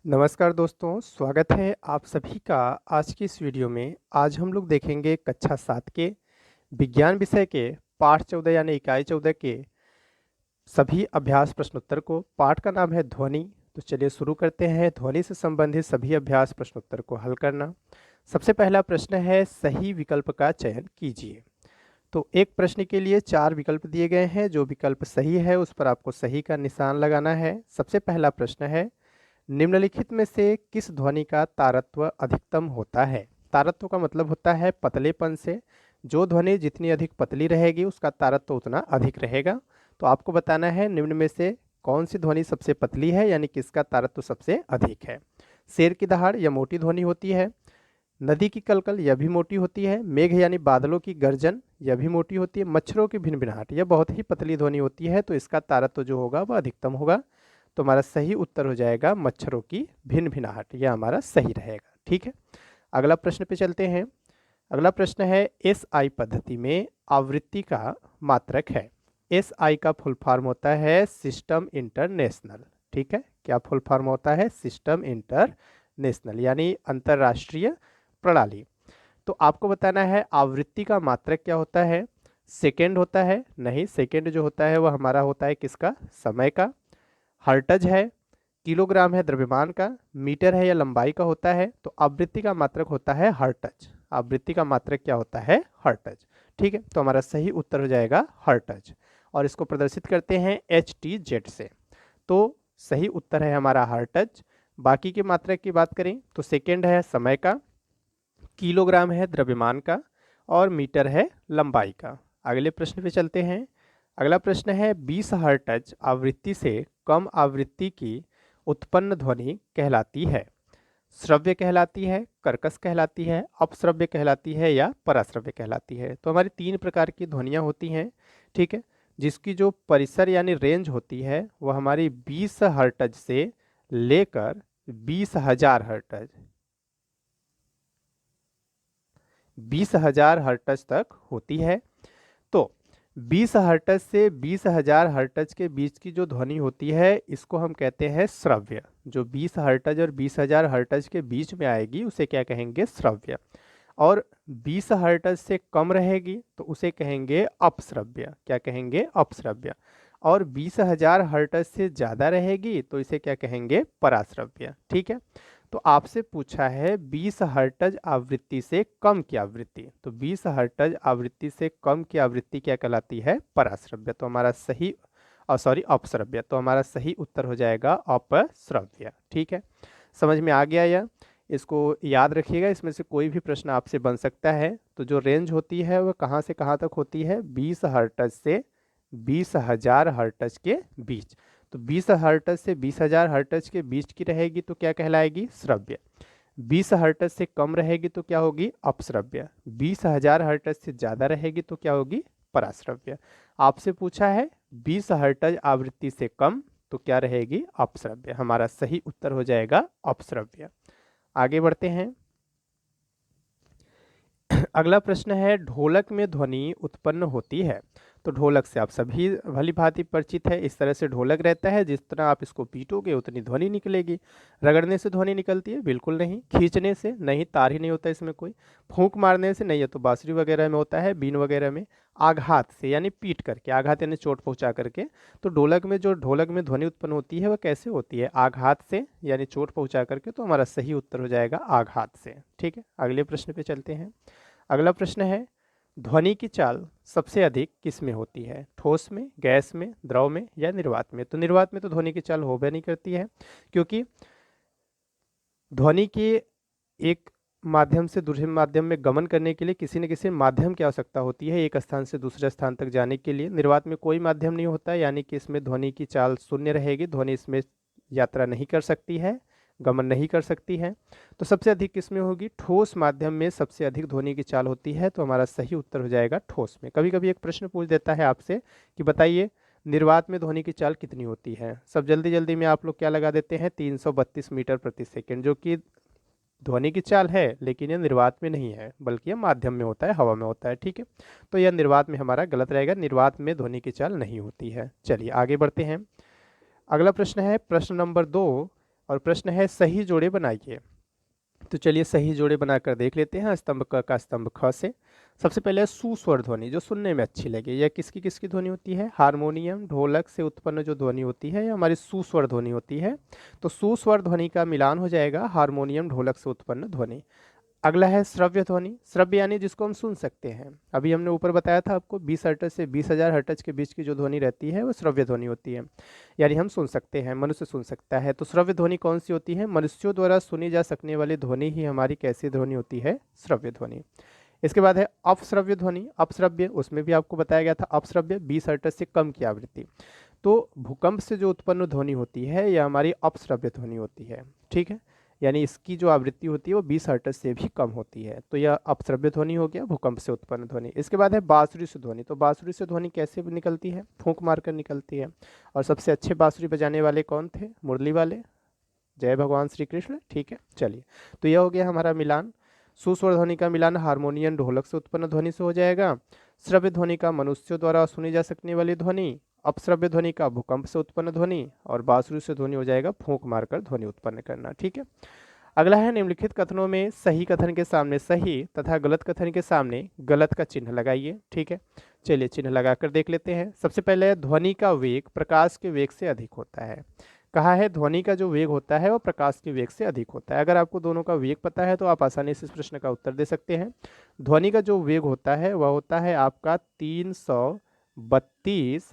नमस्कार दोस्तों, स्वागत है आप सभी का आज की इस वीडियो में। आज हम लोग देखेंगे कक्षा 7 के विज्ञान विषय के पाठ 14 यानी इकाई 14 के सभी अभ्यास प्रश्नोत्तर को। पाठ का नाम है ध्वनि। तो चलिए शुरू करते हैं ध्वनि से संबंधित सभी अभ्यास प्रश्नोत्तर को हल करना। सबसे पहला प्रश्न है, सही विकल्प का चयन कीजिए। तो एक प्रश्न के लिए 4 विकल्प दिए गए हैं। जो विकल्प सही है उस पर आपको सही का निशान लगाना है। सबसे पहला प्रश्न है, निम्नलिखित में से किस ध्वनि का तारत्व अधिकतम होता है। तारत्व का मतलब होता है पतलेपन से। जो ध्वनि जितनी अधिक पतली रहेगी उसका तारत्व उतना अधिक रहेगा। तो आपको बताना है निम्न में से कौन सी ध्वनि सबसे पतली है, यानी किसका तारत्व सबसे अधिक है। शेर की दहाड़ यह मोटी ध्वनि होती है। नदी की कलकल यह भी मोटी होती है। मेघ यानी बादलों की गर्जन यह भी मोटी होती है। मच्छरों की भिनभिनाहट यह बहुत ही पतली ध्वनि होती है। तो इसका तारत्व जो होगा वह अधिकतम होगा। तो हमारा सही उत्तर हो जाएगा मच्छरों की भिनभिनाहट, यह हमारा सही रहेगा। ठीक है, अगला प्रश्न पे चलते हैं। अगला प्रश्न है, एस आई पद्धति में आवृत्ति का मात्रक है। एस आई का फुल फॉर्म होता है सिस्टम इंटरनेशनल। ठीक है, क्या फुल फॉर्म होता है? सिस्टम इंटरनेशनल यानी अंतरराष्ट्रीय प्रणाली। तो आपको बताना है आवृत्ति का मात्रक क्या होता है। सेकेंड होता है? नहीं, सेकेंड जो होता है वह हमारा होता है किसका? समय का। हर्टज है, किलोग्राम है द्रव्यमान का, मीटर है या लंबाई का होता है। तो आवृत्ति का मात्रक होता है हर्टज। आवृत्ति का मात्रक क्या होता है? हर्टज। ठीक है, तो हमारा सही उत्तर हो जाएगा हर्टज। और इसको प्रदर्शित करते हैं HTZ से। तो सही उत्तर है हमारा हर्टज। बाकी के मात्रक की बात करें तो सेकेंड है समय का, किलोग्राम है द्रव्यमान का, और मीटर है लंबाई का। अगले प्रश्न पे चलते हैं। अगला प्रश्न है, 20 हर्ट्ज आवृत्ति से कम आवृत्ति की उत्पन्न ध्वनि कहलाती है। श्रव्य कहलाती है, कर्कश कहलाती है, अपश्रव्य कहलाती है या पराश्रव्य कहलाती है। तो हमारी 3 प्रकार की ध्वनियाँ होती हैं। ठीक है, जिसकी जो परिसर यानी रेंज होती है वह हमारी 20 हर्ट्ज से लेकर 20,000 हर्ट्ज, 20,000 हर्ट्ज तक होती है। तो 20 हर्ट्ज से 20,000 हर्ट्ज के बीच की जो ध्वनि होती है इसको हम कहते हैं श्रव्य। जो 20 हर्ट्ज और 20,000 हर्ट्ज के बीच में आएगी उसे क्या कहेंगे? श्रव्य। और 20 हर्ट्ज से कम रहेगी तो उसे कहेंगे अपश्रव्य। क्या कहेंगे? अपश्रव्य। और 20,000 हर्ट्ज से ज़्यादा रहेगी तो इसे क्या कहेंगे? पराश्रव्य। ठीक है, तो आपसे पूछा है 20 हर्ट्ज आवृत्ति से कम की आवृत्ति। तो 20 हर्ट्ज आवृत्ति से कम की आवृत्ति क्या कहलाती है? पराश्रव्य। तो हमारा सही अपश्रव्य। तो हमारा सही उत्तर हो जाएगा अपश्रव्य। ठीक है, समझ में आ गया यह? इसको याद रखिएगा, इसमें से कोई भी प्रश्न आपसे बन सकता है। तो जो रेंज होती है वह कहाँ से कहाँ तक होती है? 20 हर्ट्ज से 20,000 हर्ट्ज के बीच। तो 20 हर्ट्ज से 20,000 हर्ट्ज के बीच की रहेगी तो क्या कहलाएगी? श्रव्य। 20 हर्ट्ज से कम रहेगी तो क्या होगी? अपश्रव्य। 20,000 हर्ट्ज से ज़्यादा रहेगी तो क्या होगी? पराश्रव्य। आपसे पूछा है 20 हर्ट्ज आवृत्ति से कम तो क्या रहेगी? अपश्रव्य। हमारा सही उत्तर हो जाएगा अपश्रव्य। आगे बढ़ते हैं। अगला प्रश्न है, ढोलक में ध्वनि उत्पन्न होती है। तो ढोलक से आप सभी भली भांति परिचित है। इस तरह से ढोलक रहता है, जिस तरह आप इसको पीटोगे उतनी ध्वनि निकलेगी। रगड़ने से ध्वनि निकलती है? बिल्कुल नहीं। खींचने से? नहीं, तार ही नहीं होता इसमें कोई। फूंक मारने से? नहीं, है तो बांसुरी वगैरह में होता है, बीन वगैरह में। आघात से यानी पीट करके, आघात यानी चोट पहुंचा करके। तो ढोलक में ध्वनि उत्पन्न होती है वह कैसे होती है? आघात से यानी चोट पहुंचा करके। तो हमारा सही उत्तर हो जाएगा आघात से। ठीक है, अगले प्रश्न पे चलते हैं। अगला प्रश्न है, ध्वनि की चाल सबसे अधिक किस में होती है? ठोस में, गैस में, द्रव में या निर्वात में? तो निर्वात में तो ध्वनि की चाल होबे नहीं करती है, क्योंकि ध्वनि के एक माध्यम से दूसरे माध्यम में गमन करने के लिए किसी न किसी माध्यम की आवश्यकता होती है, एक स्थान से दूसरे स्थान तक जाने के लिए। निर्वात में कोई माध्यम नहीं होता है, यानी कि इसमें ध्वनि की चाल शून्य रहेगी। ध्वनि इसमें यात्रा नहीं कर सकती है, गमन नहीं कर सकती है। तो सबसे अधिक किसमें होगी? ठोस माध्यम में सबसे अधिक ध्वनि की चाल होती है। तो हमारा सही उत्तर हो जाएगा ठोस में। कभी कभी एक प्रश्न पूछ देता है आपसे कि बताइए निर्वात में ध्वनि की चाल कितनी होती है। सब जल्दी जल्दी में आप लोग क्या लगा देते हैं? 332 मीटर प्रति सेकेंड, जो कि ध्वनि की चाल है, लेकिन यह निर्वात में नहीं है, बल्कि यह माध्यम में होता है, हवा में होता है। ठीक है, तो यह निर्वात में हमारा गलत रहेगा। निर्वात में ध्वनि की चाल नहीं होती है। चलिए आगे बढ़ते हैं। अगला प्रश्न है, प्रश्न नंबर 2, और प्रश्न है सही जोड़े बनाइए। तो चलिए सही जोड़े बनाकर देख लेते हैं। स्तंभ क का स्तंभ ख से सबसे पहले सुस्वर ध्वनि जो सुनने में अच्छी लगे। यह किसकी किसकी ध्वनि होती है? हारमोनियम ढोलक से उत्पन्न जो ध्वनि होती है यह हमारी सुस्वर ध्वनि होती है। तो सुस्वर ध्वनि का मिलान हो जाएगा हारमोनियम ढोलक से उत्पन्न ध्वनि। अगला है श्रव्य ध्वनि। श्रव्य यानी जिसको हम सुन सकते हैं। अभी हमने ऊपर बताया था आपको 20 हर्ट्ज से 20,000 हर्ट्ज के बीच की जो ध्वनि रहती है वो श्रव्य ध्वनि होती है, यानी हम सुन सकते हैं, मनुष्य सुन सकता है। तो श्रव्य ध्वनि कौन सी होती है? मनुष्यों द्वारा सुनी जा सकने वाली ध्वनि ही हमारी कैसी ध्वनि होती है? श्रव्य ध्वनि। इसके बाद है अपश्रव्य ध्वनि। अपश्रव्य उसमें भी आपको बताया गया था अपश्रव्य 20 हर्ट्ज से कम की आवृत्ति। तो भूकंप से जो उत्पन्न ध्वनि होती है यह हमारी अपश्रव्य ध्वनि होती है, ठीक है। यानी इसकी जो आवृत्ति होती है वो 20 हर्ट्ज से भी कम होती है। तो यह अपश्रव्य ध्वनि हो गया, भूकंप से उत्पन्न ध्वनि। इसके बाद है बांसुरी से ध्वनि। तो बांसुरी से ध्वनि कैसे निकलती है? फूंक मारकर निकलती है। और सबसे अच्छे बांसुरी बजाने वाले कौन थे? मुरली वाले, जय भगवान श्री कृष्ण, ठीक है। चलिए, तो यह हो गया हमारा मिलान। सुस्वर ध्वनि का मिलान हारमोनियम ढोलक से उत्पन्न ध्वनि से हो जाएगा। श्रव्य ध्वनि का मनुष्यों द्वारा सुनी जा सकने वाली ध्वनि, अपश्रव्य ध्वनि का भूकंप से उत्पन्न ध्वनि, और बांसुरी से ध्वनि हो जाएगा फूंक मारकर ध्वनि उत्पन्न करना, ठीक है। अगला है निम्नलिखित कथनों में सही कथन के सामने सही तथा गलत कथन के सामने गलत का चिन्ह लगाइए, ठीक है। चलिए चिन्ह लगाकर देख लेते हैं। सबसे पहले ध्वनि का वेग प्रकाश के वेग से अधिक होता है। कहा है ध्वनि का जो वेग होता है वो प्रकाश के वेग से अधिक होता है। अगर आपको दोनों का वेग पता है तो आप आसानी से इस प्रश्न का उत्तर दे सकते हैं। ध्वनि का जो वेग होता है वह होता है आपका 332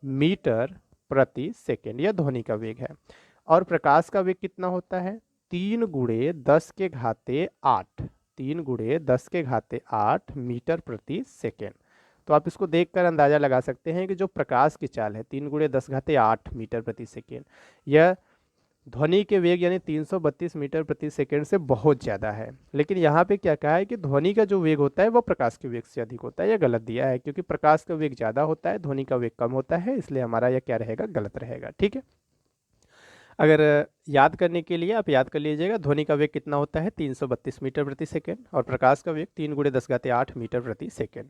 मीटर प्रति सेकेंड, यह ध्वनि का वेग है। और प्रकाश का वेग कितना होता है? 3 गुणे 10 के घाते 8, 3 गुणे 10 के घाते 8 मीटर प्रति सेकेंड। तो आप इसको देखकर अंदाजा लगा सकते हैं कि जो प्रकाश की चाल है 3 गुणे 10 घाते 8 मीटर प्रति सेकेंड, यह ध्वनि के वेग यानी 332 मीटर प्रति सेकेंड से बहुत ज़्यादा है। लेकिन यहाँ पे क्या कहा है कि ध्वनि का जो वेग होता है वो प्रकाश के वेग से अधिक होता है। यह गलत दिया है, क्योंकि प्रकाश का वेग ज़्यादा होता है, ध्वनि का वेग कम होता है, इसलिए हमारा यह क्या रहेगा? गलत रहेगा, ठीक है। अगर याद करने के लिए आप याद कर लीजिएगा, ध्वनि का वेग कितना होता है? 332 मीटर प्रति सेकेंड, और प्रकाश का वेग 3 गुणे 10 घाते 8 मीटर प्रति सेकेंड।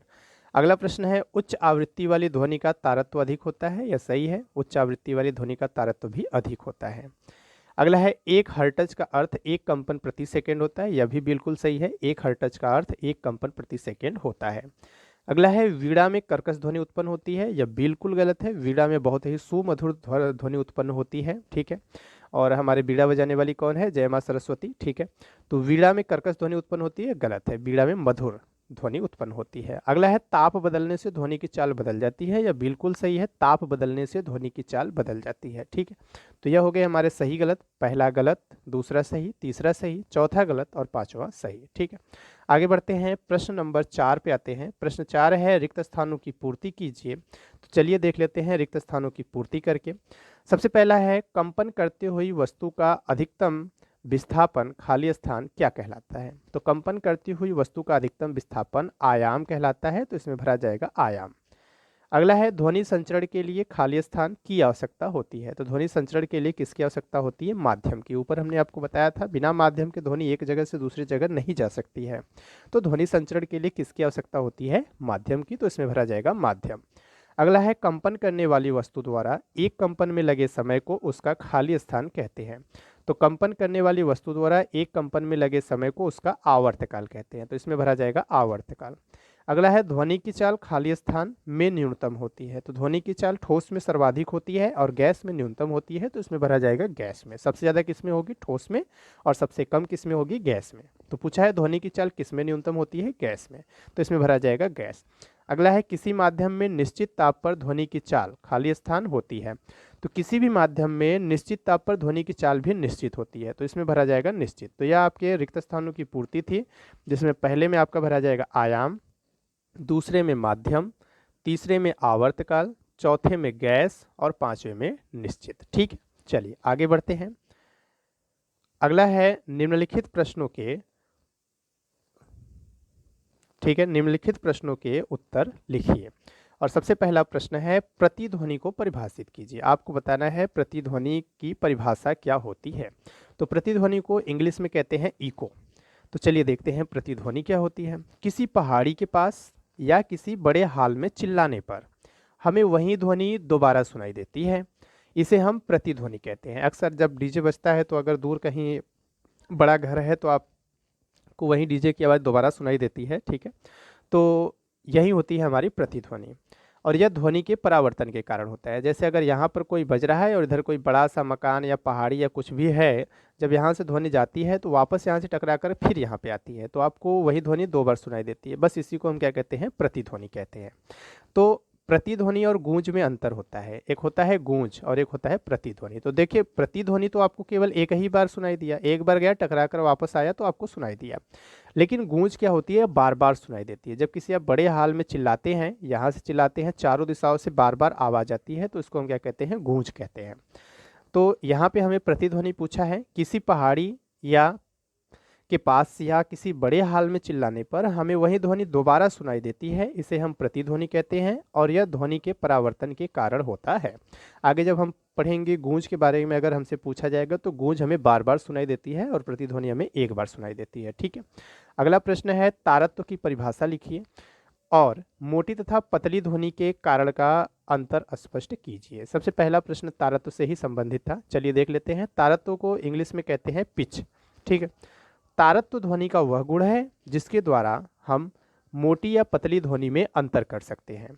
अगला प्रश्न है उच्च आवृत्ति वाली ध्वनि का तारत्व अधिक होता है। यह सही है, उच्च आवृत्ति वाली ध्वनि का तारत्व भी अधिक होता है। अगला है 1 हर्ट्ज का अर्थ 1 कंपन प्रति सेकेंड होता है। यह भी बिल्कुल सही है, 1 हर्ट्ज का अर्थ 1 कंपन प्रति सेकेंड होता है। अगला है वीणा में कर्कश ध्वनि उत्पन्न होती है। यह बिल्कुल गलत है, वीणा में बहुत ही सुमधुर ध्वनि उत्पन्न होती है, ठीक है। और हमारे वीणा बजाने वाली कौन है? जय मां सरस्वती, ठीक है। तो वीणा में कर्कश ध्वनि उत्पन्न होती है, गलत है, वीणा में मधुर ध्वनि उत्पन्न होती है। अगला है ताप बदलने से ध्वनि की चाल बदल जाती है। यह बिल्कुल सही है, ताप बदलने से ध्वनि की चाल बदल जाती है, ठीक है। तो यह हो गए हमारे सही गलत, पहला गलत, दूसरा सही, तीसरा सही, चौथा गलत और पांचवा सही, ठीक है। आगे बढ़ते हैं, प्रश्न नंबर 4 पे आते हैं। प्रश्न 4 है रिक्त स्थानों की पूर्ति कीजिए। तो चलिए देख लेते हैं रिक्त स्थानों की पूर्ति करके। सबसे पहला है कंपन करते हुई वस्तु का अधिकतम विस्थापन खाली स्थान क्या कहलाता है? तो कंपन करती हुई वस्तु का अधिकतम विस्थापन आयाम कहलाता है, तो इसमें भरा जाएगा आयाम। अगला है ध्वनि संचरण के लिए खाली स्थान की आवश्यकता होती है। तो ध्वनि संचरण के लिए किसकी आवश्यकता होती है? माध्यम की। ऊपर हमने आपको बताया था बिना माध्यम के ध्वनि एक जगह से दूसरी जगह नहीं जा सकती है। तो ध्वनि संचरण के लिए किसकी आवश्यकता होती है? माध्यम की, तो इसमें भरा जाएगा माध्यम। अगला है कंपन करने वाली वस्तु द्वारा एक कंपन में लगे समय को उसका खाली स्थान कहते हैं। तो कंपन करने वाली वस्तु द्वारा एक कंपन में लगे समय को उसका आवर्तकाल कहते हैं, तो इसमें भरा जाएगा आवर्तकाल। अगला है ध्वनि की चाल खाली स्थान में न्यूनतम होती है। तो ध्वनि की चाल ठोस में सर्वाधिक होती है और गैस में न्यूनतम होती है, तो इसमें भरा जाएगा गैस में। सबसे ज़्यादा किस में होगी? ठोस में, और सबसे कम किस में होगी? गैस में। तो पूछा है ध्वनि की चाल किस में न्यूनतम होती है? गैस में, तो इसमें भरा जाएगा गैस। अगला है किसी माध्यम में निश्चित ताप पर ध्वनि की चाल खाली स्थान होती है। तो किसी भी माध्यम में निश्चित ताप पर ध्वनि की चाल भी निश्चित होती है, तो इसमें भरा जाएगा निश्चित। तो यह आपके रिक्त स्थानों की पूर्ति थी, जिसमें पहले में आपका भरा जाएगा आयाम, दूसरे में माध्यम, तीसरे में आवर्तकाल, चौथे में गैस और पांचवे में निश्चित, ठीक है। चलिए आगे बढ़ते हैं। अगला है निम्नलिखित प्रश्नों के, ठीक है, निम्नलिखित प्रश्नों के उत्तर लिखिए। और सबसे पहला प्रश्न है प्रतिध्वनि को परिभाषित कीजिए। आपको बताना है प्रतिध्वनि की परिभाषा क्या होती है। तो प्रतिध्वनि को इंग्लिश में कहते हैं इको। तो चलिए देखते हैं प्रतिध्वनि क्या होती है। किसी पहाड़ी के पास या किसी बड़े हॉल में चिल्लाने पर हमें वही ध्वनि दोबारा सुनाई देती है। इसे हम प्रतिध्वनि कहते हैं। अक्सर जब डीजे बजता है तो अगर दूर कहीं बड़ा घर है तो आपको वहीं डीजे की आवाज़ दोबारा सुनाई देती है, ठीक है। तो यही होती है हमारी प्रतिध्वनि, और यह ध्वनि के परावर्तन के कारण होता है। जैसे अगर यहाँ पर कोई बज रहा है और इधर कोई बड़ा सा मकान या पहाड़ी या कुछ भी है, जब यहाँ से ध्वनि जाती है तो वापस यहाँ से टकरा कर फिर यहाँ पे आती है, तो आपको वही ध्वनि 2 बार सुनाई देती है। बस इसी को हम क्या कहते हैं, प्रतिध्वनि कहते हैं। तो प्रतिध्वनि और गूंज में अंतर होता है, एक होता है गूंज और एक होता है प्रतिध्वनि। तो देखिए, प्रतिध्वनि तो आपको केवल एक ही बार सुनाई दिया, एक बार गया टकरा कर वापस आया तो आपको सुनाई दिया। लेकिन गूंज क्या होती है, बार बार सुनाई देती है। जब किसी आप बड़े हाल में चिल्लाते हैं, यहाँ से चिल्लाते हैं, चारों दिशाओं से बार बार आवाज आती है, तो इसको हम क्या कहते हैं, गूंज कहते हैं। तो यहाँ पे हमें प्रतिध्वनि पूछा है, किसी पहाड़ी या के पास या किसी बड़े हाल में चिल्लाने पर हमें वही ध्वनि दोबारा सुनाई देती है, इसे हम प्रतिध्वनि कहते हैं, और यह ध्वनि के परावर्तन के कारण होता है। आगे जब हम पढ़ेंगे गूंज के बारे में, अगर हमसे पूछा जाएगा तो गूंज हमें बार बार सुनाई देती है और प्रतिध्वनि हमें एक बार सुनाई देती है, ठीक है। अगला प्रश्न है, तारत्व की परिभाषा लिखिए और मोटी तथा पतली ध्वनि के कारण का अंतर स्पष्ट कीजिए। सबसे पहला प्रश्न तारत्व से ही संबंधित था, चलिए देख लेते हैं। तारत्व को इंग्लिश में कहते हैं पिच, ठीक है। तारत्व ध्वनि का वह गुण है जिसके द्वारा हम मोटी या पतली ध्वनि में अंतर कर सकते हैं।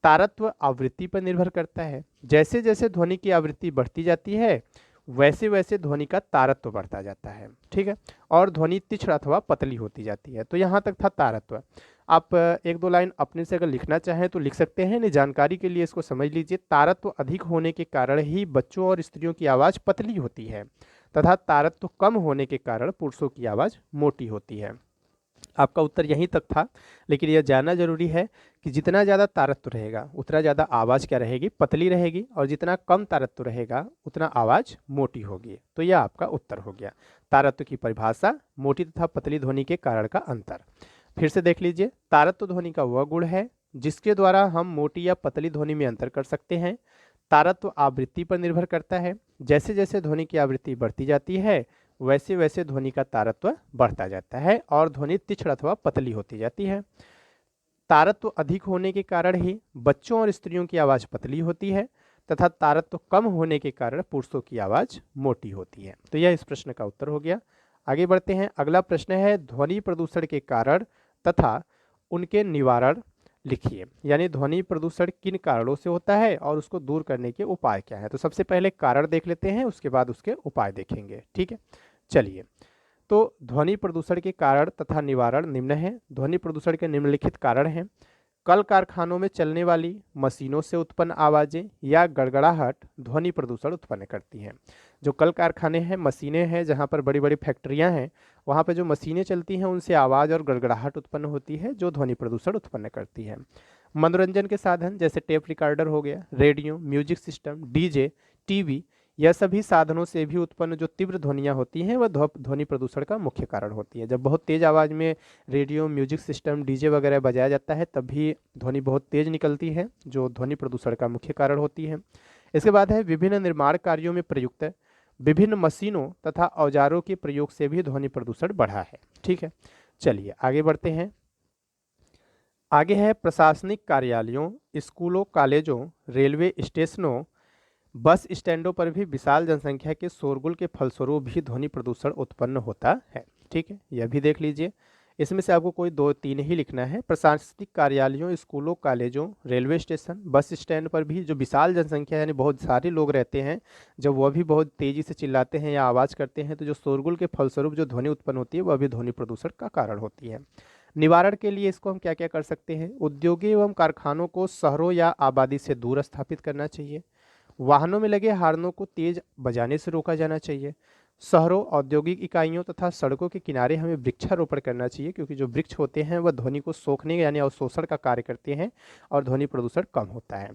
तारत्व आवृत्ति पर निर्भर करता है, जैसे जैसे ध्वनि की आवृत्ति बढ़ती जाती है वैसे वैसे ध्वनि का तारत्व बढ़ता जाता है, ठीक है, और ध्वनि तीक्ष्ण अथवा पतली होती जाती है। तो यहाँ तक था तारत्व। आप एक दो लाइन अपने से अगर लिखना चाहें तो लिख सकते हैं, नहीं जानकारी के लिए इसको समझ लीजिए। तारत्व अधिक होने के कारण ही बच्चों और स्त्रियों की आवाज़ पतली होती है तथा तारत्व कम होने के कारण पुरुषों की आवाज़ मोटी होती है। आपका उत्तर यहीं तक था, लेकिन यह जानना जरूरी है कि जितना ज़्यादा तारत्व रहेगा उतना ज़्यादा आवाज़ क्या रहेगी, पतली रहेगी, और जितना कम तारत्व रहेगा उतना आवाज़ मोटी होगी। तो यह आपका उत्तर हो गया। तारत्व की परिभाषा, मोटी तथा पतली ध्वनि के कारण का अंतर। फिर से देख लीजिए, तारत्व ध्वनि का वह गुण है जिसके द्वारा हम मोटी या पतली ध्वनि में अंतर कर सकते हैं। तारत्व आवृत्ति पर निर्भर करता है, जैसे जैसे ध्वनि की आवृत्ति बढ़ती जाती है वैसे वैसे ध्वनि का तारत्व बढ़ता जाता है और ध्वनि तीक्ष्ण अथवा पतली होती जाती है। तारत्व अधिक होने के कारण ही बच्चों और स्त्रियों की आवाज़ पतली होती है तथा तारत्व कम होने के कारण पुरुषों की आवाज़ मोटी होती है। तो यह इस प्रश्न का उत्तर हो गया। आगे बढ़ते हैं। अगला प्रश्न है, ध्वनि प्रदूषण के कारण तथा उनके निवारण लिखिए। यानी ध्वनि प्रदूषण किन कारणों से होता है और उसको दूर करने के उपाय क्या है। तो सबसे पहले कारण देख लेते हैं, उसके बाद उसके उपाय देखेंगे, ठीक है। चलिए, तो ध्वनि प्रदूषण के कारण तथा निवारण निम्न है। ध्वनि प्रदूषण के निम्नलिखित कारण हैं। कल कारखानों में चलने वाली मशीनों से उत्पन्न आवाज़ें या गड़गड़ाहट ध्वनि प्रदूषण उत्पन्न करती हैं। जो कल कारखाने हैं, मशीनें हैं, जहाँ पर बड़ी बड़ी फैक्ट्रियाँ हैं, वहाँ पे जो मशीनें चलती हैं उनसे आवाज़ और गड़गड़ाहट उत्पन्न होती है जो ध्वनि प्रदूषण उत्पन्न करती है। मनोरंजन के साधन जैसे टेप रिकॉर्डर हो गया, radio, music system, DJ, TV, यह सभी साधनों से भी उत्पन्न जो तीव्र ध्वनियाँ होती हैं वह ध्वनि प्रदूषण का मुख्य कारण होती है। जब बहुत तेज़ आवाज़ में रेडियो, म्यूजिक सिस्टम, डीजे वगैरह बजाया जाता है तब भी ध्वनि बहुत तेज़ निकलती है जो ध्वनि प्रदूषण का मुख्य कारण होती है। इसके बाद है, विभिन्न निर्माण कार्यों में प्रयुक्त विभिन्न मशीनों तथा औजारों के प्रयोग से भी ध्वनि प्रदूषण बढ़ा है, ठीक है। चलिए आगे बढ़ते हैं। आगे है, प्रशासनिक कार्यालयों, स्कूलों, कॉलेजों, रेलवे स्टेशनों, बस स्टैंडों पर भी विशाल जनसंख्या के शोरगुल के फलस्वरूप भी ध्वनि प्रदूषण उत्पन्न होता है, ठीक है। यह भी देख लीजिए। इसमें से आपको कोई 2-3 ही लिखना है। प्रशासनिक कार्यालयों, स्कूलों, कॉलेजों, रेलवे स्टेशन, बस स्टैंड पर भी जो विशाल जनसंख्या यानी बहुत सारे लोग रहते हैं, जब वह भी बहुत तेज़ी से चिल्लाते हैं या आवाज़ करते हैं तो जो शोरगुल के फलस्वरूप जो ध्वनि उत्पन्न होती है वह भी ध्वनि प्रदूषण का कारण होती है। निवारण के लिए इसको हम क्या क्या कर सकते हैं। उद्योगों एवं कारखानों को शहरों या आबादी से दूर स्थापित करना चाहिए। वाहनों में लगे हॉर्नों को तेज बजाने से रोका जाना चाहिए। शहरों, औद्योगिक इकाइयों तथा सड़कों के किनारे हमें वृक्षारोपण करना चाहिए, क्योंकि जो वृक्ष होते हैं वह ध्वनि को सोखने यानी अवशोषण का कार्य करते हैं और ध्वनि प्रदूषण कम होता है।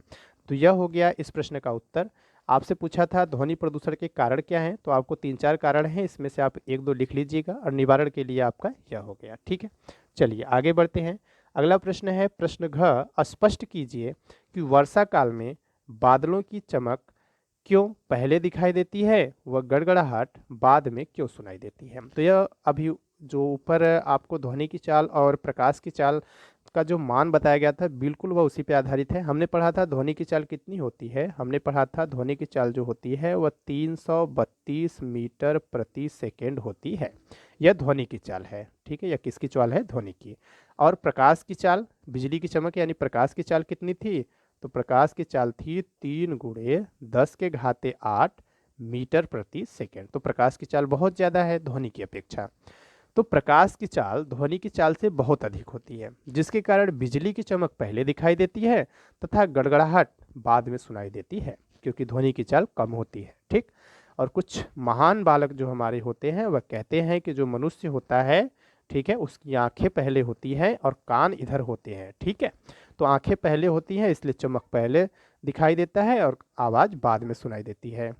तो यह हो गया इस प्रश्न का उत्तर। आपसे पूछा था ध्वनि प्रदूषण के कारण क्या हैं, तो आपको 3-4 कारण हैं, इसमें से आप 1-2 लिख लीजिएगा और निवारण के लिए आपका यह हो गया, ठीक है। चलिए आगे बढ़ते हैं। अगला प्रश्न है, प्रश्न घ, स्पष्ट कीजिए कि वर्षा काल में बादलों की चमक क्यों पहले दिखाई देती है व गड़गड़ाहट बाद में क्यों सुनाई देती है। तो यह अभी जो ऊपर आपको ध्वनि की चाल और प्रकाश की चाल का जो मान बताया गया था बिल्कुल वह उसी पे आधारित है। हमने पढ़ा था ध्वनि की चाल कितनी होती है, हमने पढ़ा था ध्वनि की चाल जो होती है वह 332 मीटर प्रति सेकेंड होती है। यह ध्वनि की चाल है, ठीक है। यह किसकी चाल है, ध्वनि की। और प्रकाश की चाल, बिजली की चमक यानी प्रकाश की चाल कितनी थी, तो प्रकाश की चाल थी 3 × 10⁸ मीटर प्रति सेकेंड। तो प्रकाश की चाल बहुत ज़्यादा है ध्वनि की अपेक्षा। तो प्रकाश की चाल ध्वनि की चाल से बहुत अधिक होती है, जिसके कारण बिजली की चमक पहले दिखाई देती है तथा गड़गड़ाहट बाद में सुनाई देती है, क्योंकि ध्वनि की चाल कम होती है, ठीक। और कुछ महान बालक जो हमारे होते हैं वह कहते हैं कि जो मनुष्य होता है, ठीक है, उसकी आंखें पहले होती हैं और कान इधर होते हैं, ठीक है। तो आंखें पहले होती हैं इसलिए चमक पहले दिखाई देता है और आवाज़ बाद में सुनाई देती है।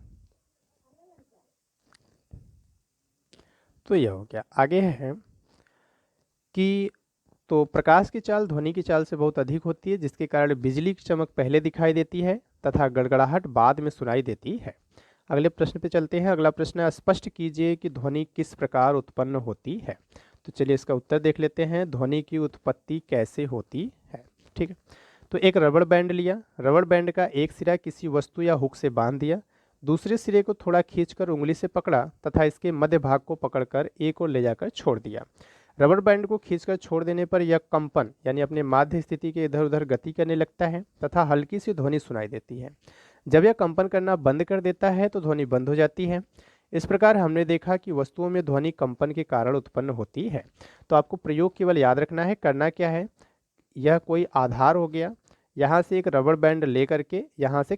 तो यह हो गया। आगे है कि तो प्रकाश की चाल ध्वनि की चाल से बहुत अधिक होती है, जिसके कारण बिजली की चमक पहले दिखाई देती है तथा गड़गड़ाहट बाद में सुनाई देती है। अगले प्रश्न पे चलते हैं। अगला प्रश्न है, स्पष्ट कीजिए कि ध्वनि किस प्रकार उत्पन्न होती है। तो चलिए इसका उत्तर देख लेते हैं, ध्वनि की उत्पत्ति कैसे होती है, ठीक है। तो एक रबड़ बैंड लिया, रबड़ बैंड का एक सिरा किसी वस्तु या हुक से बांध दिया, दूसरे सिरे को थोड़ा खींचकर उंगली से पकड़ा तथा इसके मध्य भाग को पकड़कर एक ओर ले जाकर छोड़ दिया। रबड़ बैंड को खींचकर छोड़ देने पर यह कंपन यानी अपने माध्य स्थिति के इधर उधर गति करने लगता है तथा हल्की सी ध्वनि सुनाई देती है। जब यह कंपन करना बंद कर देता है तो ध्वनि बंद हो जाती है। इस प्रकार हमने देखा कि वस्तुओं में ध्वनि कंपन के कारण उत्पन्न होती है। तो आपको प्रयोग केवल याद रखना है, करना क्या है, यह कोई आधार हो गया, यहाँ से एक रबड़ बैंड ले करके यहाँ से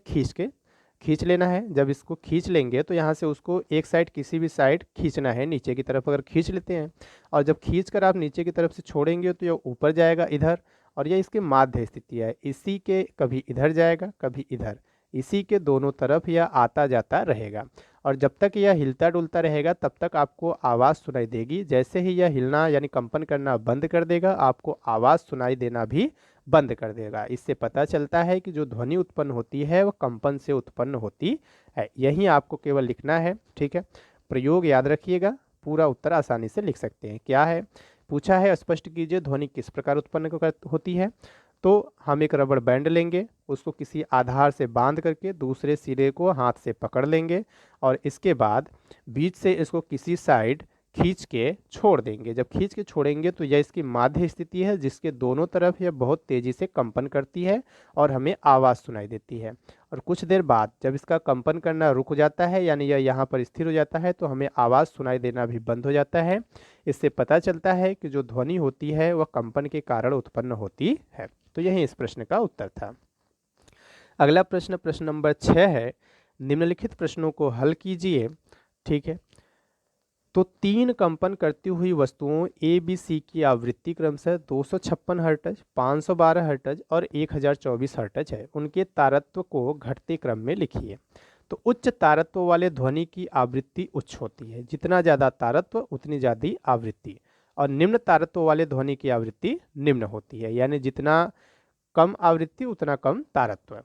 खींच लेना है। जब इसको खींच लेंगे तो यहाँ से उसको एक साइड किसी भी साइड खींचना है, नीचे की तरफ अगर खींच लेते हैं, और जब खींच कर आप नीचे की तरफ से छोड़ेंगे तो यह ऊपर जाएगा इधर, और यह इसकी माध्य स्थिति है, इसी के कभी इधर जाएगा कभी इधर, इसी के दोनों तरफ यह आता जाता रहेगा। और जब तक यह हिलता डुलता रहेगा तब तक आपको आवाज़ सुनाई देगी। जैसे ही यह हिलना यानी कंपन करना बंद कर देगा, आपको आवाज़ सुनाई देना भी बंद कर देगा। इससे पता चलता है कि जो ध्वनि उत्पन्न होती है वह कंपन से उत्पन्न होती है। यही आपको केवल लिखना है, ठीक है। प्रयोग याद रखिएगा, पूरा उत्तर आसानी से लिख सकते हैं। क्या है पूछा है, स्पष्ट कीजिए ध्वनि किस प्रकार उत्पन्न होती है। तो हम एक रबड़ बैंड लेंगे, उसको किसी आधार से बांध करके दूसरे सिरे को हाथ से पकड़ लेंगे और इसके बाद बीच से इसको किसी साइड खींच के छोड़ देंगे। जब खींच के छोड़ेंगे तो यह इसकी माध्य स्थिति है, जिसके दोनों तरफ यह बहुत तेज़ी से कंपन करती है और हमें आवाज़ सुनाई देती है। और कुछ देर बाद जब इसका कंपन करना रुक जाता है यानी यह यहाँ पर स्थिर हो जाता है तो हमें आवाज़ सुनाई देना भी बंद हो जाता है। इससे पता चलता है कि जो ध्वनि होती है वह कंपन के कारण उत्पन्न होती है। तो यही इस प्रश्न का उत्तर था। अगला प्रश्न, प्रश्न नंबर 6 है, निम्नलिखित प्रश्नों को हल कीजिए, ठीक है। तो 3 कंपन करती हुई वस्तुओं ए बी सी की आवृत्ति क्रमशः 256 हर्ट्ज, 512 हर्ट्ज और 1024 हर्ट्ज है। उनके तारत्व को घटते क्रम में लिखिए। तो उच्च तारत्व वाले ध्वनि की आवृत्ति उच्च होती है, जितना ज़्यादा तारत्व उतनी ज़्यादा आवृत्ति, और निम्न तारत्व वाले ध्वनि की आवृत्ति निम्न होती है, यानी जितना कम आवृत्ति उतना कम तारत्व,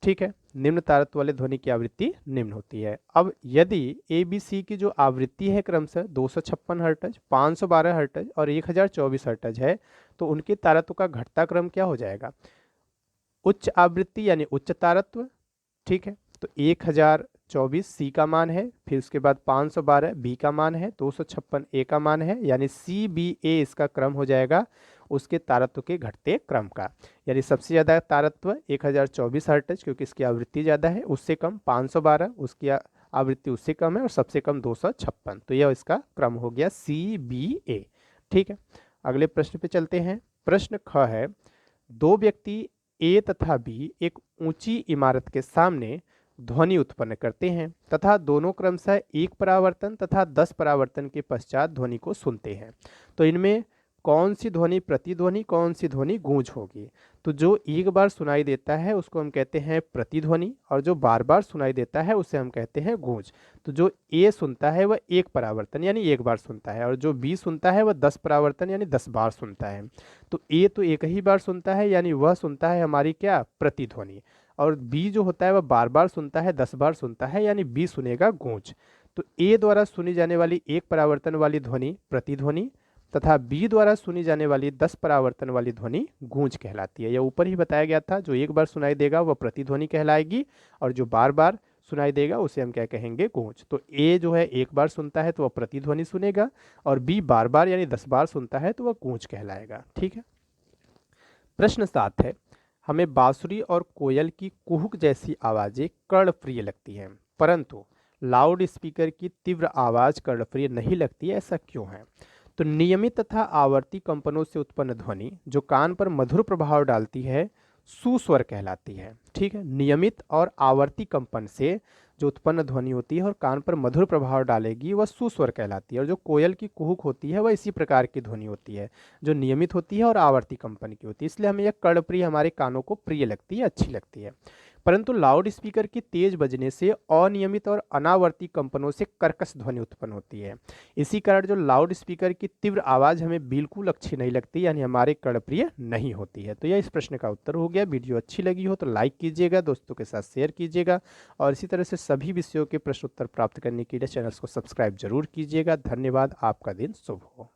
ठीक है। निम्न तारत्व वाले ध्वनि की आवृत्ति निम्न होती है। अब यदि ए बी सी की जो आवृत्ति है क्रमशः 256 हर्ट्ज, 512 हर्ट्ज और 1024 हर्ट्ज है, तो उनके तारत्व का घटता क्रम क्या हो जाएगा, उच्च आवृत्ति यानी उच्च तारत्व, ठीक है। तो 1024 सी का मान है, फिर उसके बाद 512 बी का मान है, 256 ए का मान है, यानी सी बी ए इसका क्रम हो जाएगा उसके तारत्व के घटते क्रम का। यानी सबसे ज़्यादा तारत्व 1024 हर्ट्ज क्योंकि इसकी आवृत्ति ज़्यादा है, उससे कम 512, उसकी आवृत्ति उससे कम है, और सबसे कम 256। तो यह इसका क्रम हो गया सी बी ए, ठीक है। अगले प्रश्न पे चलते हैं। प्रश्न ख है, दो व्यक्ति ए तथा बी एक ऊंची इमारत के सामने ध्वनि उत्पन्न करते हैं तथा दोनों क्रमशः 1 परावर्तन तथा 10 परावर्तन के पश्चात ध्वनि को सुनते हैं। तो इनमें कौन सी ध्वनि प्रतिध्वनि, कौन सी ध्वनि गूंज होगी। तो जो एक बार सुनाई देता है उसको हम कहते हैं प्रतिध्वनि, और जो बार बार सुनाई देता है उसे हम कहते हैं गूंज। तो जो ए सुनता है वह 1 परावर्तन यानी 1 बार सुनता है, और जो बी सुनता है वह 10 परावर्तन यानी 10 बार सुनता है। तो ए तो एक ही बार सुनता है यानी वह सुनता है हमारी क्या, प्रतिध्वनि, और बी जो होता है वह बार बार सुनता है, 10 बार सुनता है, यानी बी सुनेगा गूंज। तो ए द्वारा सुनी जाने वाली 1 परावर्तन वाली ध्वनि प्रतिध्वनि, तथा बी द्वारा सुनी जाने वाली 10 परावर्तन वाली ध्वनि गूंज कहलाती है। यह ऊपर ही बताया गया था, जो एक बार सुनाई देगा वह प्रतिध्वनि कहलाएगी और जो बार बार सुनाई देगा उसे हम क्या कहेंगे, गूंज। तो ए जो है एक बार सुनता है तो वह प्रतिध्वनि सुनेगा और बी बार बार यानी 10 बार सुनता है तो वह गूंज कहलाएगा। ठीक है। प्रश्न 7 है, हमें बांसुरी और कोयल की कुहुक जैसी आवाजें कर्णप्रिय लगती हैं, परंतु लाउड स्पीकर की तीव्र आवाज कर्णप्रिय नहीं लगती, ऐसा क्यों है? तो नियमित तथा आवर्ती कंपनों से उत्पन्न ध्वनि जो कान पर मधुर प्रभाव डालती है सुस्वर कहलाती है। ठीक है। नियमित और आवर्ती कंपन से जो उत्पन्न ध्वनि होती है और कान पर मधुर प्रभाव डालेगी वह सुस्वर कहलाती है। और जो कोयल की कुहुक होती है वह इसी प्रकार की ध्वनि होती है, जो नियमित होती है और आवर्ती कंपन की होती है, इसलिए हमें यह कर्णप्रिय, हमारे कानों को प्रिय लगती है, अच्छी लगती है। परंतु लाउड स्पीकर की तेज बजने से अनियमित और अनावर्ती कंपनों से कर्कश ध्वनि उत्पन्न होती है। इसी कारण जो लाउड स्पीकर की तीव्र आवाज हमें बिल्कुल अच्छी नहीं लगती, यानी हमारे कर्णप्रिय नहीं होती है। तो यह इस प्रश्न का उत्तर हो गया। वीडियो अच्छी लगी हो तो लाइक कीजिएगा, दोस्तों के साथ शेयर कीजिएगा और इसी तरह से सभी विषयों के प्रश्न उत्तर प्राप्त करने के लिए चैनल को सब्सक्राइब जरूर कीजिएगा। धन्यवाद। आपका दिन शुभ हो।